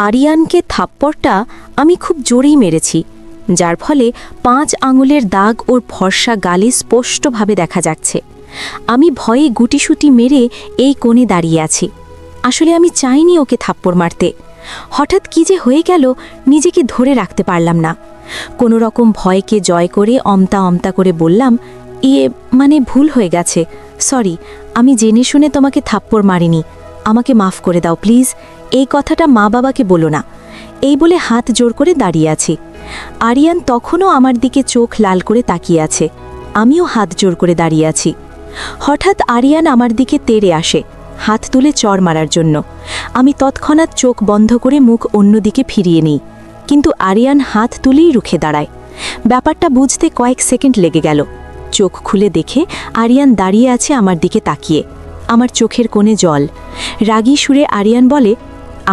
আরিয়ানকে থাপ্পড়টা আমি খুব জোরেই মেরেছি, যার ফলে 5 আঙুলের দাগ ওর ফর্সা গালে স্পষ্টভাবে দেখা যাচ্ছে। আমি ভয়ে গুটিসুটি মেরে এই কোণে দাঁড়িয়ে আছি। আসলে আমি চাইনি ওকে থাপ্পড় মারতে। হঠাৎ কি যে হয়ে গেল নিজেকে ধরে রাখতে পারলাম না। কোনো রকম ভয়কে জয় করে অমতা অমতা করে বললাম, মানে ভুল হয়ে গেছে, সরি, আমি জেনে শুনে তোমাকে থাপ্পড় মারিনি, আমাকে মাফ করে দাও প্লিজ। এই কথাটা মা বাবাকে বলো না। এই বলে হাত জোর করে দাঁড়িয়ে আছি। আরিয়ান তখনও আমার দিকে চোখ লাল করে তাকিয়ে আছে। আমিও হাত জোর করে দাঁড়িয়ে আছি। হঠাৎ আরিয়ান আমার দিকে তেড়ে আসে, হাত তুলে চড় মারার জন্য। আমি তৎক্ষণাৎ চোখ বন্ধ করে মুখ অন্যদিকে ফিরিয়ে নিই, কিন্তু আরিয়ান হাত তুলেই রুখে দাঁড়ায়। ব্যাপারটা বুঝতে কয়েক সেকেন্ড লেগে গেল। চোখ খুলে দেখে আরিয়ান দাঁড়িয়ে আছে আমার দিকে তাকিয়ে। আমার চোখের কোণে জল। রাগী সুরে আরিয়ান বলে,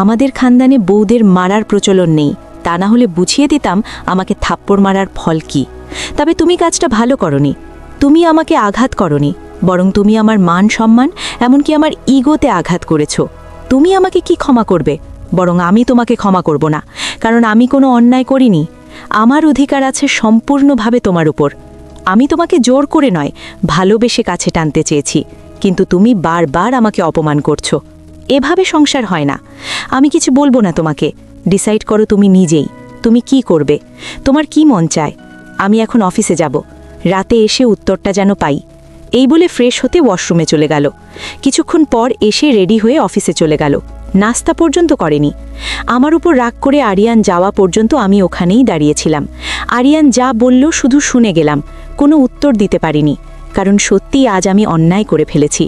আমাদের খানদানে বউদের মারার প্রচলন নেই, তা না হলে বুঝিয়ে দিতাম আমাকে থাপ্পড় মারার ফল কি। তবে তুমি কাজটা ভালো করনি। তুমি আমাকে আঘাত করনি, বরং তুমি আমার মান সম্মান, এমনকি আমার ইগোতে আঘাত করেছ। তুমি আমাকে কি ক্ষমা করবে? বরং আমি তোমাকে ক্ষমা করব না, কারণ আমি কোনো অন্যায় করিনি। আমার অধিকার আছে সম্পূর্ণভাবে তোমার উপর। আমি তোমাকে জোর করে নয়, ভালোবেসে কাছে টানতে চেয়েছি, কিন্তু তুমি বারবার আমাকে অপমান করছো। এভাবে সংসার হয় না। আমি কিছু বলবো না তোমাকে, ডিসাইড করো তুমি নিজেই, তুমি কি করবে, তোমার কি মন চায়। আমি এখন অফিসে যাব, রাতে এসে উত্তরটা যেন পাই। এই বলে ফ্রেশ হতে ওয়াশরুমে চলে গেল। কিছুক্ষণ পর এসে রেডি হয়ে অফিসে চলে গেল। নাস্তা পর্যন্ত করেনি। আমার উপর রাগ করে আরিয়ান যাওয়া পর্যন্ত আমি ওখানেই দাঁড়িয়েছিলাম। আরিয়ান যা বলল শুধু শুনে গেলাম, কোনো উত্তর দিতে পারিনি, কারণ সত্যিই আজ আমি অন্যায় করে ফেলেছি।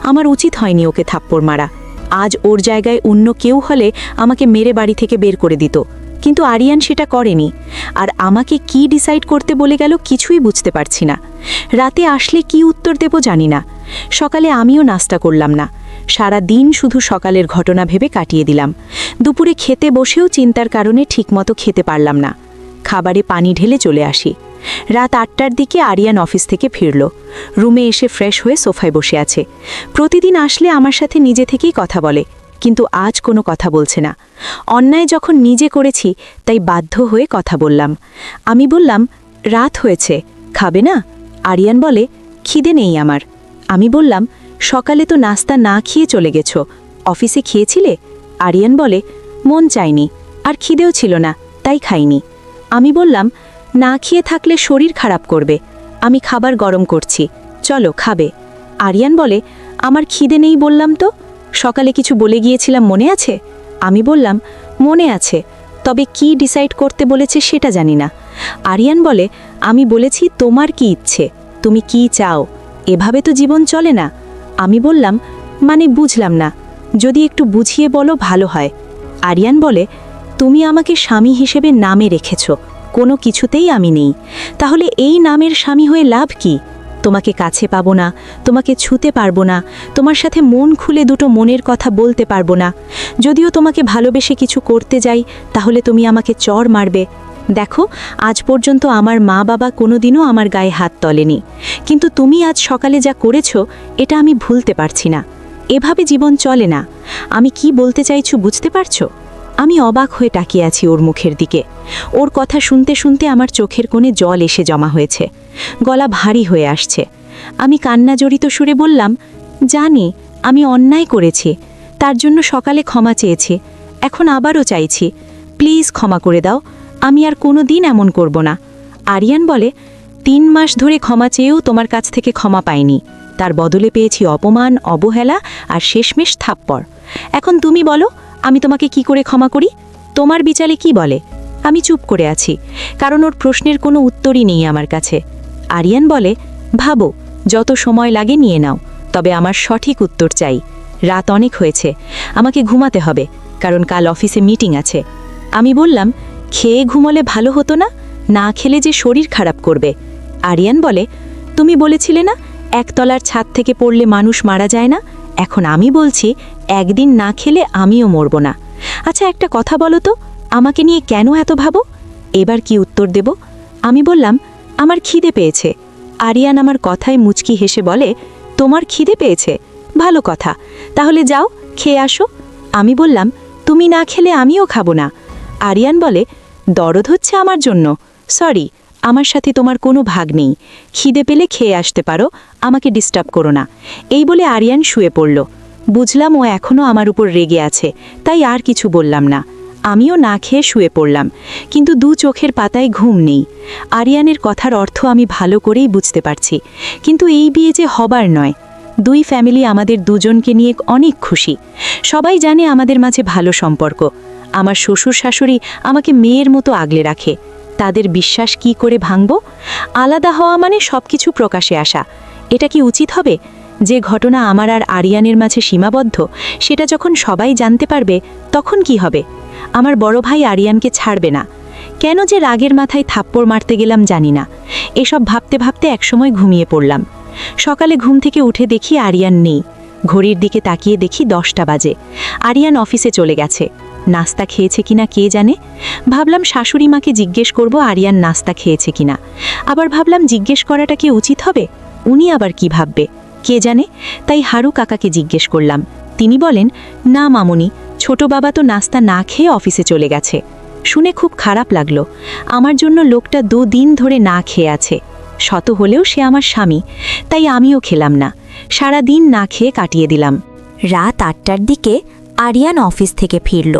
আমার উচিত হয়নি ওকে থাপ্পড় মারা। আজ ওর জায়গায় অন্য কেউ হলে আমাকে মেরে বাড়ি থেকে বের করে দিত, কিন্তু আরিয়ান সেটা করেনি। আর আমাকে কি ডিসাইড করতে বলে গেল কিছুই বুঝতে পারছি না। রাতে আসলে কি উত্তর দেব জানি না। সকালে আমিও নাস্তা করলাম না। সারা দিন শুধু সকালের ঘটনা ভেবে কাটিয়ে দিলাম। দুপুরে খেতে বসেও চিন্তার কারণে ঠিকমতো খেতে পারলাম না। খাবারে পানি ঢেলে চলে আসি। রাত 8টার দিকে আরিয়ান অফিস থেকে ফিরল। রুমে এসে ফ্রেশ হয়ে সোফায় বসে আছে। প্রতিদিন আসলে আমার সাথে নিজে থেকেই কথা বলে, কিন্তু আজ কোনো কথা বলছে না। অন্যায় যখন নিজে করেছি, তাই বাধ্য হয়ে কথা বললাম। আমি বললাম, রাত হয়েছে, খাবে না? আরিয়ান বলে, খিদে নেই আমার। আমি বললাম, সকালে তো নাস্তা না খেয়ে চলে গেছো, অফিসে খেয়েছিলে? আরিয়ান বলে, মন চায়নি, আর খিদেও ছিল না, তাই খাইনি। আমি বললাম, না খেয়ে থাকলে শরীর খারাপ করবে, আমি খাবার গরম করছি, চলো খাবে। আরিয়ান বলে, আমার খিদে নেই বললাম তো, সকালে কিছু বলে গিয়েছিলাম মনে আছে? আমি বললাম, মনে আছে, তবে কি ডিসাইড করতে বলেছে সেটা জানি না। আরিয়ান বলে, আমি বলেছি তোমার কি ইচ্ছে, তুমি কি চাও, এভাবে তো জীবন চলে না। আমি বললাম, মানে বুঝলাম না, যদি একটু বুঝিয়ে বলো ভালো হয়। আরিয়ান বলে, তুমি আমাকে স্বামী হিসেবে নামে রেখেছ, কোনো কিছুতেই আমি নেই, তাহলে এই নামের স্বামী হয়ে লাভ কি? তোমাকে কাছে পাবো না, তোমাকে ছুতে পারবো না, তোমার সাথে মন খুলে দুটো মনের কথা বলতে পারবো না। যদিও তোমাকে ভালোবেসে কিছু করতে যাই, তাহলে তুমি আমাকে চড় মারবে। দেখো, আজ পর্যন্ত আমার মা বাবা কোনোদিনও আমার গায়ে হাত তোলেনি, কিন্তু তুমি আজ সকালে যা করেছো, এটা আমি ভুলতে পারছি না। এভাবে জীবন চলে না। আমি কি বলতে চাইছো বুঝতে পারছো? আমি অবাক হয়ে তাকিয়ে আছি ওর মুখের দিকে। ওর কথা শুনতে শুনতে আমার চোখের কোণে জল এসে জমা হয়েছে, গলা ভারী হয়ে আসছে। আমি কান্না জড়িত সুরে বললাম, জানি আমি অন্যায় করেছি, তার জন্য সকালে ক্ষমা চেয়েছি, এখন আবারও চাইছি, প্লিজ ক্ষমা করে দাও, আমি আর কোনো দিন এমন করব না। আরিয়ান বলে, 3 মাস ধরে ক্ষমা চেয়েও তোমার কাছ থেকে ক্ষমা পাইনি, তার বদলে পেয়েছি অপমান, অবহেলা আর শেষমেশ থাপ্পড়। এখন তুমি বলো, আমি তোমাকে কি করে ক্ষমা করি? তোমার বিচারে কি বলে? আমি চুপ করে আছি, কারণ ওর প্রশ্নের কোনো উত্তরই নেই আমার কাছে। আরিয়ান বলে, ভাবো, যত সময় লাগে নিয়ে নাও, তবে আমার সঠিক উত্তর চাই। রাত অনেক হয়েছে, আমাকে ঘুমাতে হবে, কারণ কাল অফিসে মিটিং আছে। আমি বললাম, খেয়ে ঘুমোলে ভালো হতো না? না খেলে যে শরীর খারাপ করবে। আরিয়ান বলে, তুমি বলেছিলে না একতলার ছাদ থেকে পড়লে মানুষ মারা যায় না? এখন আমি বলছি, একদিন না খেলে আমিও মরব না। আচ্ছা একটা কথা বলো তো, আমাকে নিয়ে কেন এত ভাবো? এবার কি উত্তর দেব? আমি বললাম, আমার খিদে পেয়েছে। আরিয়ান আমার কথায় মুচকি হেসে বলে, তোমার খিদে পেয়েছে? ভালো কথা, তাহলে যাও খেয়ে আসো। আমি বললাম, তুমি না খেলে আমিও খাবো না। আরিয়ান বলে, দরদ হচ্ছে আমার জন্য? সরি, আমার সাথে তোমার কোনো ভাগ নেই। খিদে পেলে খেয়ে আসতে পারো, আমাকে ডিস্টার্ব করো না। এই বলে আরিয়ান শুয়ে পড়ল। বুঝলাম ও এখনও আমার উপর রেগে আছে, তাই আর কিছু বললাম না। আমিও না খেয়ে শুয়ে পড়লাম, কিন্তু দু চোখের পাতায় ঘুম নেই। আরিয়ানের কথার অর্থ আমি ভালো করেই বুঝতে পারছি, কিন্তু এই বিয়ে যে হবার নয়। দুই ফ্যামিলি আমাদের দুজনকে নিয়ে অনেক খুশি। সবাই জানে আমাদের মাঝে ভালো সম্পর্ক। আমার শ্বশুর শাশুড়ি আমাকে মেয়ের মতো আগলে রাখে। তাদের বিশ্বাস কি করে ভাঙব? আলাদা হওয়া মানে সবকিছু প্রকাশে আসা। এটা কি উচিত হবে? যে ঘটনা আমার আর আরিয়ানের মাঝে সীমাবদ্ধ, সেটা যখন সবাই জানতে পারবে, তখন কি হবে? আমার বড় ভাই আরিয়ানকে ছাড়বে না। কেন যে রাগের মাথায় থাপ্পড় মারতে গেলাম জানি না। এসব ভাবতে ভাবতে একসময় ঘুমিয়ে পড়লাম। সকালে ঘুম থেকে উঠে দেখি আরিয়ান নেই। ঘড়ির দিকে তাকিয়ে দেখি 10টা বাজে। আরিয়ান অফিসে চলে গেছে। নাস্তা খেয়েছে কিনা কে জানে। ভাবলাম শাশুড়ি মাকে জিজ্ঞেস করব আরিয়ান নাস্তা খেয়েছে কিনা। আবার ভাবলাম জিজ্ঞেস করাটা কি উচিত হবে? উনি আবার কি ভাববে কে জানে। তাই হারু কাকাকে জিজ্ঞেস করলাম। তিনি বলেন, না মামুনি, ছোট বাবা তো নাস্তা না খেয়ে অফিসে চলে গেছে। শুনে খুব খারাপ লাগলো। আমার জন্য লোকটা 2 দিন ধরে না খেয়ে আছে। শত হলেও সে আমার স্বামী, তাই আমিও খেলাম না। সারা দিন না খেয়ে কাটিয়ে দিলাম। রাত 8টার দিকে আরিয়ান অফিস থেকে ফিরল।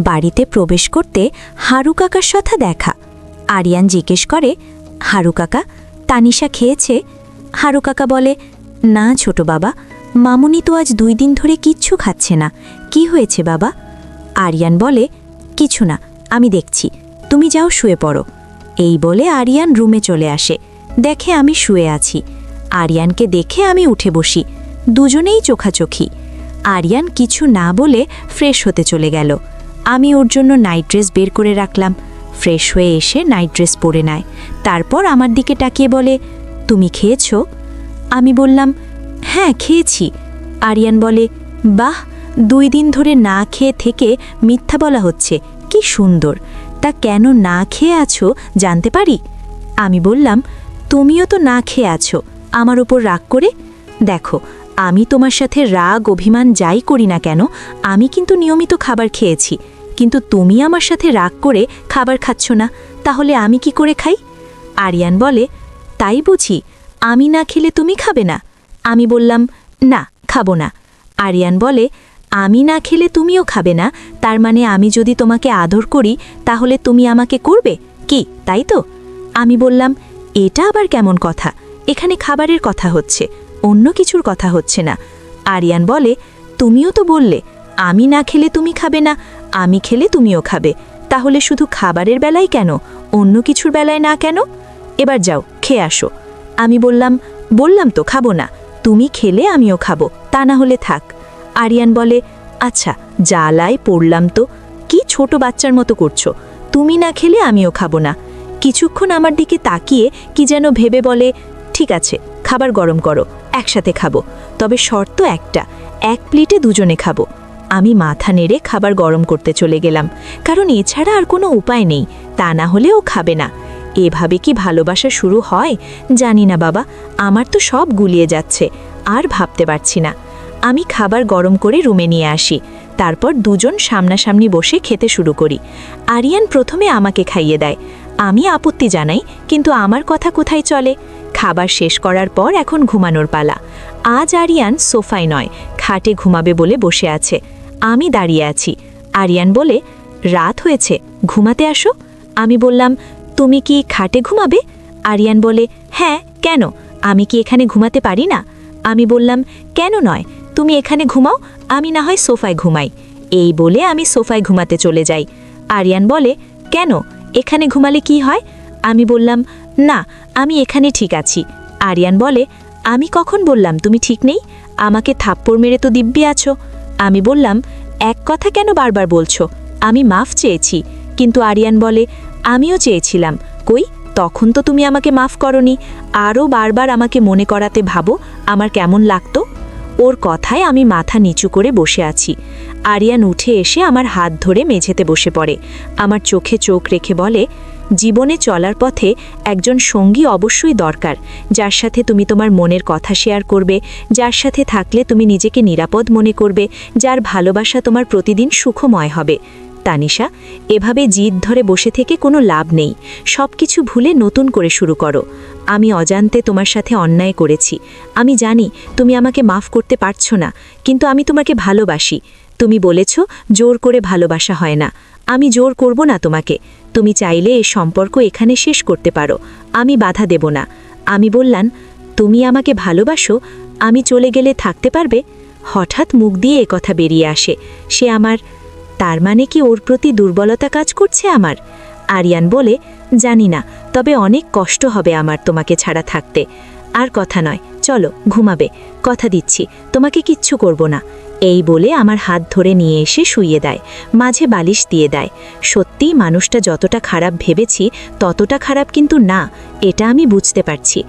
বাড়িতে প্রবেশ করতে হারু কাকার সাথে দেখা। আরিয়ান জিজ্ঞেস করে, হারু কাকা, তানিশা খেয়েছে? হারু কাকা বলে, না ছোট বাবা, মামুনি তো আজ 2 দিন ধরে কিচ্ছু খাচ্ছে না। কি হয়েছে বাবা? আরিয়ান বলে, কিছু না, আমি দেখছি, তুমি যাও শুয়ে পড়ো। এই বলে আরিয়ান রুমে চলে আসে। দেখে আমি শুয়ে আছি। আরিয়ানকে দেখে আমি উঠে বসি। দুজনেই চোখাচোখি। আরিয়ান কিছু না বলে ফ্রেশ হতে চলে গেল। আমি ওর জন্য নাইট ড্রেস বের করে রাখলাম। ফ্রেশ হয়ে এসে নাইট ড্রেস পরে নেয়। তারপর আমার দিকে তাকিয়ে বলে, তুমি খেয়েছো? আমি বললাম, হ্যাঁ খেয়েছি। আরিয়ান বলে, বাহ, 2 দিন ধরে না খেয়ে থেকে মিথ্যা বলা হচ্ছে, কি সুন্দর। তা কেন না খেয়ে আছো জানতে পারি? আমি বললাম, তুমিও তো না খেয়ে আছো, আমার উপর রাগ করে। দেখো, আমি তোমার সাথে রাগ অভিমান যাই করি না কেন, আমি কিন্তু নিয়মিত খাবার খেয়েছি। কিন্তু তুমি আমার সাথে রাগ করে খাবার খাচ্ছ না, তাহলে আমি কি করে খাই? আরিয়ান বলে, তাই বুঝি, আমি না খেলে তুমি খাবে না? আমি বললাম, না, খাবো না। আরিয়ান বলে, আমি না খেলে তুমিও খাবে না, তার মানে আমি যদি তোমাকে আদর করি তাহলে তুমি আমাকে করবে কি, তাই তো? আমি বললাম, এটা আবার কেমন কথা? এখানে খাবারের কথা হচ্ছে, অন্য কিছুর কথা হচ্ছে না। আরিয়ান বলে, তুমিও তো বললে আমি না খেলে তুমি খাবে না, আমি খেলে তুমিও খাবে। তাহলে শুধু খাবারের বেলায় কেন, অন্য কিছুর বেলায় না কেন? এবার যাও খেয়ে আসো। আমি বললাম তো খাবো না, তুমি খেলে আমিও খাবো, তা না হলে থাক। আরিয়ান বলে, আচ্ছা, জ্বালায় পড়লাম তো, কি ছোট বাচ্চার মতো করছো, তুমি না খেলে আমিও খাবো না। কিছুক্ষণ আমার দিকে তাকিয়ে কি যেন ভেবে বলে, ঠিক আছে, খাবার গরম করো, একসাথে খাবো, তবে শর্ত একটা, 1 প্লেটে দুজনে খাবো। আমি মাথা নেড়ে খাবার গরম করতে চলে গেলাম, কারণ এছাড়া আর কোনো উপায় নেই, তা না হলে ও খাবে না। এভাবে কি ভালোবাসা শুরু হয় জানি না বাবা, আমার তো সব গুলিয়ে যাচ্ছে, আর ভাবতে পারছি না। আমি খাবার গরম করে রুমে নিয়ে আসি। তারপর দুজন সামনাসামনি বসে খেতে শুরু করি। আরিয়ান প্রথমে আমাকে খাইয়ে দেয়। আমি আপত্তি জানাই, কিন্তু আমার কথা কোথায় চলে। খাবার শেষ করার পর এখন ঘুমানোর পালা। আজ আরিয়ান সোফায় নয়, খাটে ঘুমাবে বলে বসে আছে। আমি দাঁড়িয়ে আছি। আরিয়ান বলে, রাত হয়েছে, ঘুমাতে আসো। আমি বললাম, তুমি কি খাটে ঘুমাবে? আরিয়ান বলে, হ্যাঁ, কেন, আমি কি এখানে ঘুমাতে পারি না? আমি বললাম, কেন নয়, তুমি এখানে ঘুমাও, আমি না হয় সোফায় ঘুমাই। এই বলে আমি সোফায় ঘুমাতে চলে যাই। আরিয়ান বলে, কেন, এখানে ঘুমালে কি হয়? আমি বললাম, না, আমি এখানে ঠিক আছি। আরিয়ান বলে, আমি কখন বললাম তুমি ঠিক নেই? আমাকে থাপ্পড় মেরে তো দিব্যি আছো। আমি বললাম, এক কথা কেন বারবার বলছো? আমি মাফ চেয়েছি। কিন্তু আরিয়ান বলে, আমিও চেয়েছিলাম, কই, তখন তো তুমি আমাকে মাফ করনি। আরও বারবার আমাকে মনে করাতে ভাবো আমার কেমন লাগতো। ওর কথায় আমি মাথা নিচু করে বসে আছি। আরিয়ান উঠে এসে আমার হাত ধরে মেঝেতে বসে পড়ে, আমার চোখে চোখ রেখে বলে, জীবনে চলার পথে একজন সঙ্গী অবশ্যই দরকার, যার সাথে তুমি তোমার মনের কথা শেয়ার করবে, যার সাথে থাকলে তুমি নিজেকে নিরাপদ মনে করবে, যার ভালোবাসা তোমার প্রতিদিন সুখময় হবে। তানিশা, এভাবে জিদ ধরে বসে থেকে কোনো লাভ নেই। সব কিছু ভুলে নতুন করে শুরু করো। আমি অজান্তে তোমার সাথে অন্যায় করেছি। আমি জানি তুমি আমাকে মাফ করতে পারছো না, কিন্তু আমি তোমাকে ভালোবাসি। তুমি বলেছ জোর করে ভালোবাসা হয় না। আমি জোর করব না তোমাকে। তুমি চাইলে এই সম্পর্ক এখানে শেষ করতে পারো, আমি বাধা দেব না। আমি বললাম, তুমি আমাকে ভালোবাসো, আমি চলে গেলে থাকতে পারবে? হঠাৎ মুখ দিয়ে একথা বেরিয়ে আসে। সে আমার, তার মানে কি ওর প্রতি দুর্বলতা কাজ করছে আমার? আরিয়ান বলে, জানি না, তবে অনেক কষ্ট হবে আমার তোমাকে ছাড়া থাকতে। আর কথা নয়, চলো ঘুমাবে, কথা দিচ্ছি তোমাকে কিচ্ছু করব না। এই বলে আমার হাত ধরে নিয়ে এসে শুইয়ে দেয়, মাঝে বালিশ দিয়ে দেয়। সত্যিই মানুষটা যতটা খারাপ ভেবেছি ততটা খারাপ কিন্তু না, এটা আমি বুঝতে পারছি।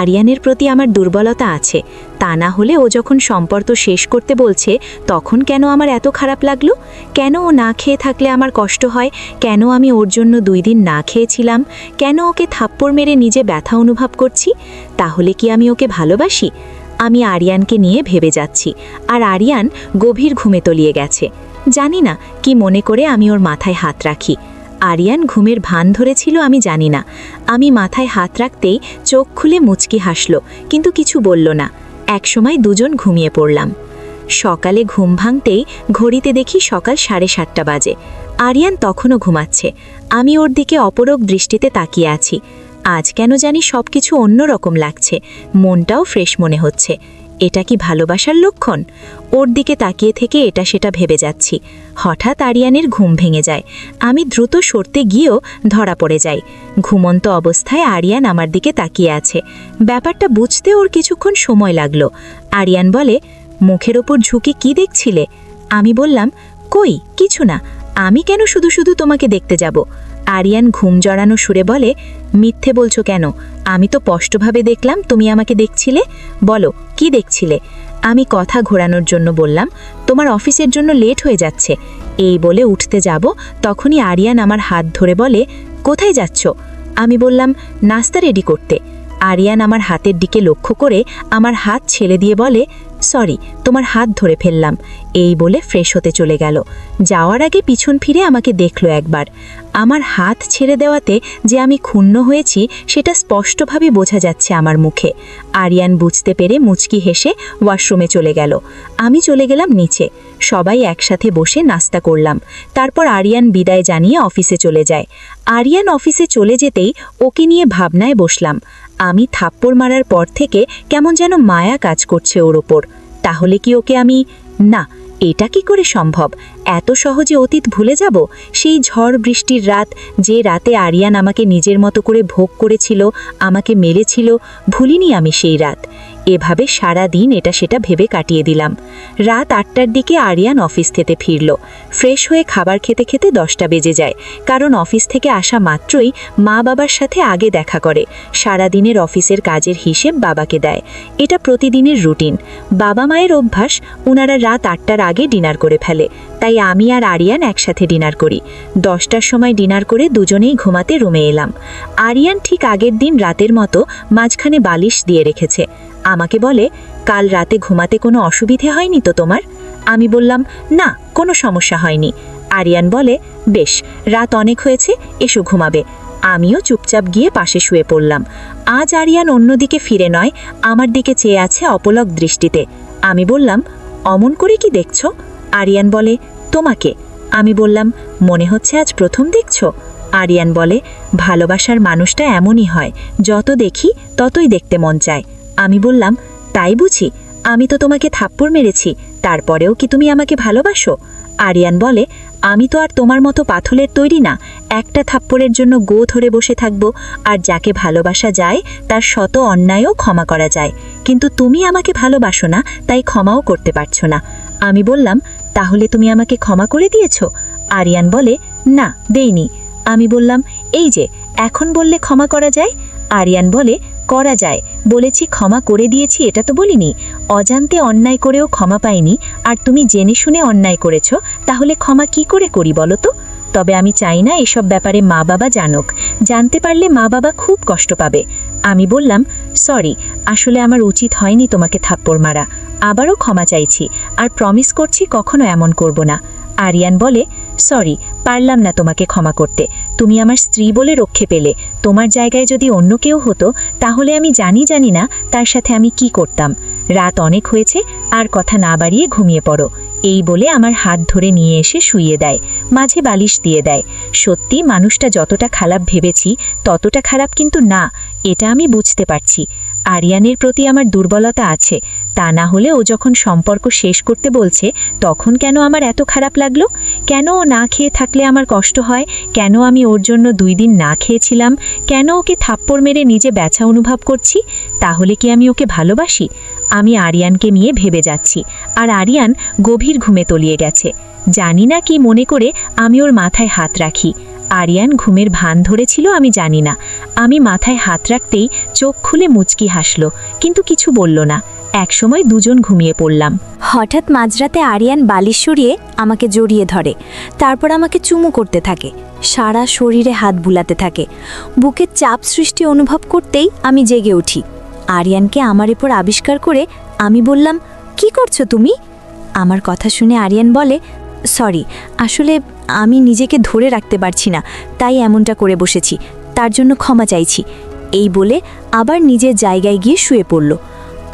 আরিয়ানের প্রতি আমার দুর্বলতা আছে, তা না হলে ও যখন সম্পর্ক শেষ করতে বলছে তখন কেন আমার এত খারাপ লাগলো? কেন ও না খেয়ে থাকলে আমার কষ্ট হয়? কেন আমি ওর জন্য 2 দিন না খেয়েছিলাম? কেন ওকে থাপ্পড় মেরে নিজে ব্যথা অনুভব করছি? তাহলে কি আমি ওকে ভালোবাসি? আমি আরিয়ানকে নিয়ে ভেবে যাচ্ছি, আর আরিয়ান গভীর ঘুমে তলিয়ে গেছে। জানি না কি মনে করে আমি ওর মাথায় হাত রাখি। আরিয়ান ঘুমের ভান ধরেছিল আমি জানি না। আমি মাথায় হাত রাখতেই চোখ খুলে মুচকি হাসল, কিন্তু কিছু বলল না। একসময় দুজন ঘুমিয়ে পড়লাম। সকালে ঘুম ভাঙতেই ঘড়িতে দেখি সকাল 7:30 বাজে। আরিয়ান তখনও ঘুমাচ্ছে। আমি ওর দিকে অপরক দৃষ্টিতে তাকিয়ে আছি। আজ কেন জানি সব কিছু অন্যরকম লাগছে, মনটাও ফ্রেশ মনে হচ্ছে। এটা কি ভালোবাসার লক্ষণ? ওর দিকে তাকিয়ে থেকে এটা সেটা ভেবে যাচ্ছি। হঠাৎ আরিয়ানের ঘুম ভেঙে যায়। আমি দ্রুত সরতে গিয়েও ধরা পড়ে যাই। ঘুমন্ত অবস্থায় আরিয়ান আমার দিকে তাকিয়ে আছে। ব্যাপারটা বুঝতে ওর কিছুক্ষণ সময় লাগলো। আরিয়ান বলে, মুখের ওপর ঝুঁকি কি দেখছিলে? আমি বললাম, কই কিছু না, আমি কেন শুধু শুধু তোমাকে দেখতে যাব? আরিয়ান ঘুম জড়ানো সুরে বলে, মিথ্যে বলছো কেন? আমি তো স্পষ্টভাবে দেখলাম তুমি আমাকে দেখছিলে। বলো কি দেখছিলে? আমি কথা ঘোরানোর জন্য বললাম, তোমার অফিসের জন্য লেট হয়ে যাচ্ছে। এই বলে উঠতে যাব, তখনই আরিয়ান আমার হাত ধরে বলে, কোথায় যাচ্ছ? আমি বললাম, নাস্তা রেডি করতে। আরিয়ান আমার হাতের দিকে লক্ষ্য করে আমার হাত ছেড়ে দিয়ে বলে, সরি, তোমার হাত ধরে ফেললাম। এই বলে ফ্রেশ হতে চলে গেল। যাওয়ার আগে পিছন ফিরে আমাকে দেখল একবার। আমার হাত ছেড়ে দেওয়াতে যে আমি ক্ষুণ্ণ হয়েছি সেটা স্পষ্টভাবে বোঝা যাচ্ছে আমার মুখে। আরিয়ান বুঝতে পেরে মুচকি হেসে ওয়াশরুমে চলে গেল। আমি চলে গেলাম নিচে। সবাই একসাথে বসে নাস্তা করলাম। তারপর আরিয়ান বিদায় জানিয়ে অফিসে চলে যায়। আরিয়ান অফিসে চলে যেতেই ওকে নিয়ে ভাবনায় বসলাম। আমি থাপ্পড় মারার পর থেকে কেমন যেন মায়া কাজ করছে ওর ওপর। তাহলে কি ওকে আমি, না, এটা কি করে সম্ভব? এত সহজে অতীত ভুলে যাব? সেই ঝড় বৃষ্টির রাত, যে রাতে আরিয়ান আমাকে নিজের মতো করে ভোগ করেছিল, আমাকে মেরেছিল, ভুলিনি আমি সেই রাত। এভাবে সারা দিন এটা সেটা ভেবে কাটিয়ে দিলাম। রাত 8টার দিকে আরিয়ান অফিস থেকে ফিরল। ফ্রেশ হয়ে খাবার খেতে খেতে 10টা বেজে যায়, কারণ অফিস থেকে আসা মাত্রই মা বাবার সাথে আগে দেখা করে। সারা দিনের অফিসের কাজের হিসেব বাবাকে দেয়। এটা প্রতিদিনের রুটিন। বাবা মায়ের অভ্যাস, ওনারা রাত 8টার আগে ডিনার করে ফেলে, তাই আমি আর আরিয়ান একসাথে ডিনার করি। 10টার সময় ডিনার করে দুজনেই ঘুমাতে রুমে এলাম। আরিয়ান ঠিক আগের দিন রাতের মতো মাঝখানে বালিশ দিয়ে রেখেছে। আমাকে বলে, কাল রাতে ঘুমাতে কোনো অসুবিধে হয়নি তো তোমার? আমি বললাম, না, কোনো সমস্যা হয়নি। আরিয়ান বলে, বেশ, রাত অনেক হয়েছে, এসো ঘুমাবে। আমিও চুপচাপ গিয়ে পাশে শুয়ে পড়লাম। আজ আরিয়ান অন্যদিকে ফিরে নয়, আমার দিকে চেয়ে আছে অপলক দৃষ্টিতে। আমি বললাম, অমন করে কি দেখছো? আরিয়ান বলে, তোমাকে। আমি বললাম, মনে হচ্ছে আজ প্রথম দেখছো? আরিয়ান বলে, ভালোবাসার মানুষটা এমনই হয়, যত দেখি ততই দেখতে মন চায়। আমি বললাম, তাই বুঝি? আমি তো তোমাকে থাপ্পড় মেরেছি, তারপরেও কি তুমি আমাকে ভালোবাসো? আরিয়ান বলে, আমি তো আর তোমার মতো পাথরের তৈরি না, একটা থাপ্পড়ের জন্য গো ধরে বসে থাকবো। আর যাকে ভালোবাসা যায় তার শত অন্যায়ও ক্ষমা করা যায়, কিন্তু তুমি আমাকে ভালোবাসো না, তাই ক্ষমাও করতে পারছো না। আমি বললাম, তাহলে তুমি আমাকে ক্ষমা করে দিয়েছো? আরিয়ান বলে, না, দেইনি। আমি বললাম, এই যে এখন বললে ক্ষমা করা যায়। আরিয়ান বলে, করা যায়, বলেছি ক্ষমা করে দিয়েছি এটা তো বলিনি। অজান্তে অন্যায় করেও ক্ষমা পাইনি, আর তুমি জেনে শুনে অন্যায় করেছ, তাহলে ক্ষমা কি করে করি বলো তো? তবে আমি চাই না এসব ব্যাপারে মা বাবা জানুক। জানতে পারলে মা বাবা খুব কষ্ট পাবে। আমি বললাম, সরি, আসলে আমার উচিত হয়নি তোমাকে থাপ্পড় মারা। আবারও ক্ষমা চাইছি, আর প্রমিস করছি কখনো এমন করব না। আরিয়ান বলে, সরি, পারলাম না তোমাকে ক্ষমা করতে। তুমি আমার স্ত্রী বলে রক্ষে পেলে। তোমার জায়গায় যদি অন্য কেউ হতো, তাহলে আমি জানি না তার সাথে আমি কি করতাম। রাত অনেক হয়েছে, আর কথা না বাড়িয়ে ঘুমিয়ে পড়ো। এই বলে আমার হাত ধরে নিয়ে এসে শুইয়ে দেয়, মাঝে বালিশ দিয়ে দেয়। সত্যি মানুষটা যতটা খারাপ ভেবেছি ততটা খারাপ কিন্তু না, এটা আমি বুঝতে পারছি। আরিয়ানের প্রতি আমার দুর্বলতা আছে, তা না হলে ও যখন সম্পর্ক শেষ করতে বলছে তখন কেন আমার এত খারাপ লাগলো? কেন ও না খেয়ে থাকলে আমার কষ্ট হয়? কেন আমি ওর জন্য 2 দিন না খেয়েছিলাম? কেন ওকে থাপ্পড় মেরে নিজে ব্যথা অনুভব করছি? তাহলে কি আমি ওকে ভালোবাসি? আমি আরিয়ানকে নিয়ে ভেবে যাচ্ছি, আর আরিয়ান গভীর ঘুমে তলিয়ে গেছে। জানি না কি মনে করে আমি ওর মাথায় হাত রাখি। আরিয়ান ঘুমের ভান ধরেছিল আমি জানি না। আমি মাথায় হাত রাখতেই চোখ খুলে মুচকি হাসল, কিন্তু কিছু বলল না। একসময় দুজন ঘুমিয়ে পড়লাম। হঠাৎ মাঝরাতে আরিয়ান বালিশ সরিয়ে আমাকে জড়িয়ে ধরে, তারপর আমাকে চুমু করতে থাকে, সারা শরীরে হাত বুলাতে থাকে। বুকে চাপ সৃষ্টি অনুভব করতেই আমি জেগে উঠি। আরিয়ানকে আমার উপর আবিষ্কার করে আমি বললাম, কি করছো তুমি? আমার কথা শুনে আরিয়ান বলে, সরি, আসলে আমি নিজেকে ধরে রাখতে পারছি না, তাই এমনটা করে বসেছি, তার জন্য ক্ষমা চাইছি। এই বলে আবার নিজের জায়গায় গিয়ে শুয়ে পড়ল।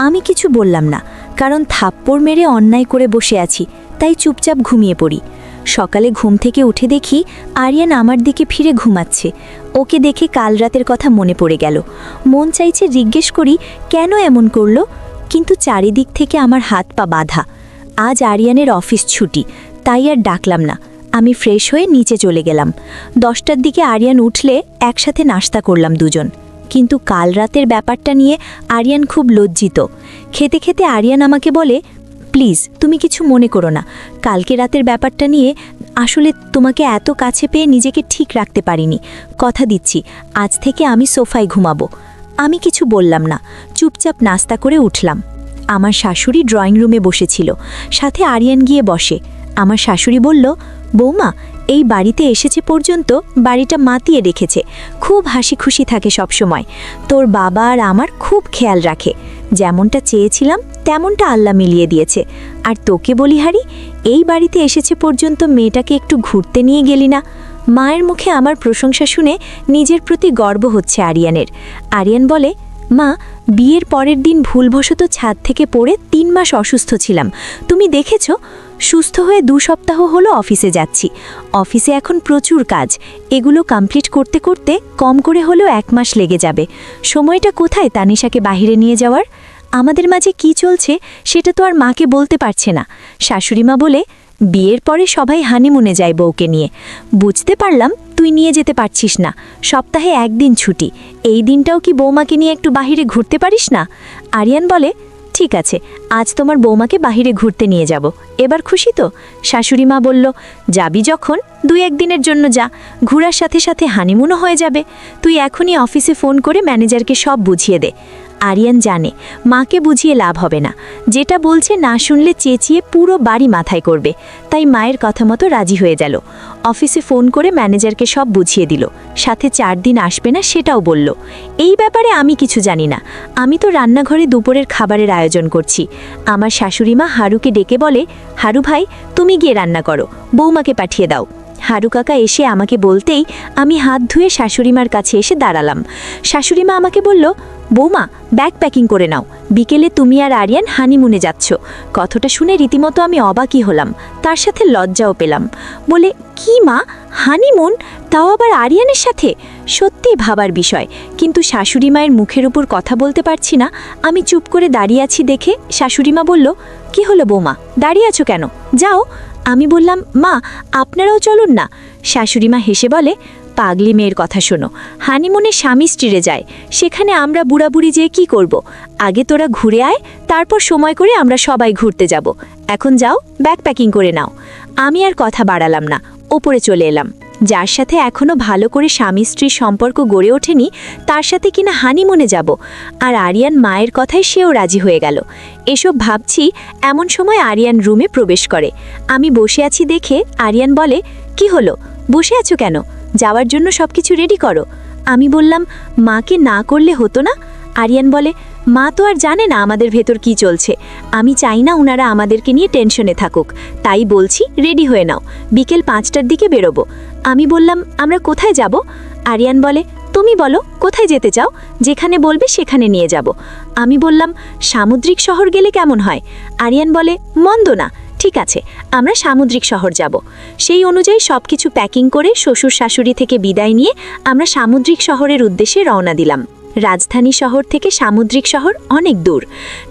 আমি কিছু বললাম না, কারণ থাপ্পড় মেরে অন্যায় করে বসে আছি, তাই চুপচাপ ঘুমিয়ে পড়ি। সকালে ঘুম থেকে উঠে দেখি আরিয়ান আমার দিকে ফিরে ঘুমাচ্ছে। ওকে দেখে কাল রাতের কথা মনে পড়ে গেল। মন চাইছে জিজ্ঞেস করি কেন এমন করলো, কিন্তু চারিদিক থেকে আমার হাত পা বাঁধা। আজ আরিয়ানের অফিস ছুটি, তাই আর ডাকলাম না। আমি ফ্রেশ হয়ে নিচে চলে গেলাম। 10টার দিকে আরিয়ান উঠলে একসাথে নাস্তা করলাম দুজন। কিন্তু কাল রাতের ব্যাপারটা নিয়ে আরিয়ান খুব লজ্জিত। খেতে খেতে আরিয়ান আমাকে বলে, প্লিজ তুমি কিছু মনে করো না, কালকে রাতের ব্যাপারটা নিয়ে আসলে তোমাকে এত কাছে পেয়ে নিজেকে ঠিক রাখতে পারিনি। কথা দিচ্ছি আজ থেকে আমি সোফায় ঘুমাবো। আমি কিছু বললাম না, চুপচাপ নাস্তা করে উঠলাম। আমার শাশুড়ি ড্রয়িং রুমে বসেছিল, সাথে আরিয়ান গিয়ে বসে। আমার শাশুড়ি বলল, বৌমা, এই বাড়িতে এসেছে পর্যন্ত বাড়িটা মাতিয়ে রেখেছে, খুব হাসি খুশি থাকে সব সময়। তোর বাবা আর আমার খুব খেয়াল রাখে, যেমনটা চেয়েছিলাম তেমনটা আল্লাহ মিলিয়ে দিয়েছে। আর তোকে বলি হারি, এই বাড়িতে এসেছে পর্যন্ত মেয়েটাকে একটু ঘুরতে নিয়ে গেলি না। মায়ের মুখে আমার প্রশংসা শুনে নিজের প্রতি গর্ব হচ্ছে আরিয়ানের। আরিয়ান বলে, মা, বিয়ের পরের দিন ভুলবশত ছাদ থেকে পড়ে 3 মাস অসুস্থ ছিলাম, তুমি দেখেছ? সুস্থ হয়ে 2 সপ্তাহ হলো অফিসে যাচ্ছি। অফিসে এখন প্রচুর কাজ, এগুলো কমপ্লিট করতে করতে কম করে হলেও 1 মাস লেগে যাবে। সময়টা কোথায় তানিশাকে বাইরে নিয়ে যাওয়ার? আমাদের মাঝে কি চলছে সেটা তো আর মাকে বলতে পারছে না। শাশুড়িমা বলে, বিয়ের পরে সবাই হানিমুনে যায় বউকে নিয়ে। বুঝতে পারলাম তুই নিয়ে যেতে পারছিস না, সপ্তাহে 1 দিন ছুটি, এই দিনটাও কি বৌমাকে নিয়ে একটু বাহিরে ঘুরতে পারিস না? আরিয়ান বলে, ঠিক আছে, আজ তোমার বৌমাকে বাহিরে ঘুরতে নিয়ে যাব। এবার খুশি তো? শাশুড়িমা বলল, যাবি যখন 2-1 দিনের জন্য যা, ঘোরার সাথে সাথে হানিমুনও হয়ে যাবে। তুই এখনই অফিসে ফোন করে ম্যানেজারকে সব বুঝিয়ে দে। আরিয়ান জানে মাকে বুঝিয়ে লাভ হবে না, যেটা বলছে না শুনলে চেঁচিয়ে পুরো বাড়ি মাথায় করবে, তাই মায়ের কথা মতো রাজি হয়ে গেল। অফিসে ফোন করে ম্যানেজারকে সব বুঝিয়ে দিল, সাথে 4 দিন আসবে না সেটাও বলল। এই ব্যাপারে আমি কিছু জানি না, আমি তো রান্নাঘরে দুপুরের খাবারের আয়োজন করছি। আমার শাশুড়িমা হারুকে ডেকে বলে, হারু ভাই, তুমি গিয়ে রান্না করো, বৌমাকে পাঠিয়ে দাও। হারু কাকা এসে আমাকে বলতেই আমি হাত ধুয়ে শাশুড়িমার কাছে এসে দাঁড়ালাম। শাশুড়িমা আমাকে বলল, বৌমা, ব্যাগ প্যাকিং করে নাও, বিকেলে তুমি আর আরিয়ান হানিমুনে যাচ্ছ। কথাটা শুনে রীতিমতো আমি অবাকই হলাম, তার সাথে লজ্জাও পেলাম। বলে, কি মা, হানিমুন, তাও আবার আরিয়ানের সাথে? সত্যি ভাবার বিষয়, কিন্তু শাশুড়ি মায়ের মুখের উপর কথা বলতে পারছি না। আমি চুপ করে দাঁড়িয়ে আছি দেখে শাশুড়িমা বলল, কি হলো বৌমা, দাঁড়িয়ে আছো কেন? যাও। আমি বললাম, মা, আপনারাও চলুন না। শাশুড়িমা হেসে বলে, পাগলি মেয়ের কথা শোনো, হানিমুনে স্বামী স্ত্রীরে যায়, সেখানে আমরা বুড়াবুড়ি যেয়ে কি করব? আগে তোরা ঘুরে আয়, তারপর সময় করে আমরা সবাই ঘুরতে যাব। এখন যাও, ব্যাগ প্যাকিং করে নাও। আমি আর কথা বাড়ালাম না, ওপরে চলে এলাম। যার সাথে এখনো ভালো করে স্বামী স্ত্রীর সম্পর্ক গড়ে ওঠেনি তার সাথে কিনা হানিমুনে যাব। আর আরিয়ান মায়ের কথায় সেও রাজি হয়ে গেল। এসব ভাবছি এমন সময় আরিয়ান রুমে প্রবেশ করে। আমি বসে আছি দেখে আরিয়ান বলে, কি হলো, বসে আছো কেন? যাওয়ার জন্য সবকিছু রেডি করো। আমি বললাম, মাকে না করলে হতো না? আরিয়ান বলে, মা তো আর জানে না আমাদের ভেতর কি চলছে। আমি চাই না ওনারা আমাদেরকে নিয়ে টেনশনে থাকুক, তাই বলছি রেডি হয়ে নাও, বিকেল 5টার দিকে বেরোবো। আমি বললাম, আমরা কোথায় যাব? আরিয়ান বলে, তুমি বলো কোথায় যেতে চাও, যেখানে বলবে সেখানে নিয়ে যাব। আমি বললাম, সামুদ্রিক শহর গেলে কেমন হয়? আরিয়ান বলে, মন্দ না, ঠিক আছে, আমরা সামুদ্রিক শহর যাব। সেই অনুযায়ী সবকিছু প্যাকিং করে শ্বশুর শাশুড়ি থেকে বিদায় নিয়ে আমরা সামুদ্রিক শহরের উদ্দেশ্যে রওনা দিলাম। রাজধানী শহর থেকে সামুদ্রিক শহর অনেক দূর।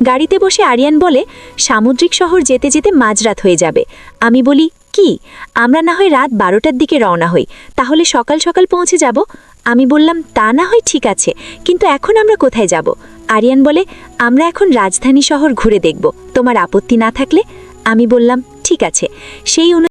গাড়িতে বসে আরিয়ান বলে, সামুদ্রিক শহর যেতে যেতে মাঝরাত হয়ে যাবে। আমি বলি, কি, আমরা না হয় রাত 12টার দিকে রওনা হই, তাহলে সকাল সকাল পৌঁছে যাব। আমি বললাম, তা না হয় ঠিক আছে, কিন্তু এখন আমরা কোথায় যাব? আরিয়ান বলে, আমরা এখন রাজধানী শহর ঘুরে দেখব, তোমার আপত্তি না থাকলে। আমি বললাম, ঠিক আছে। সেই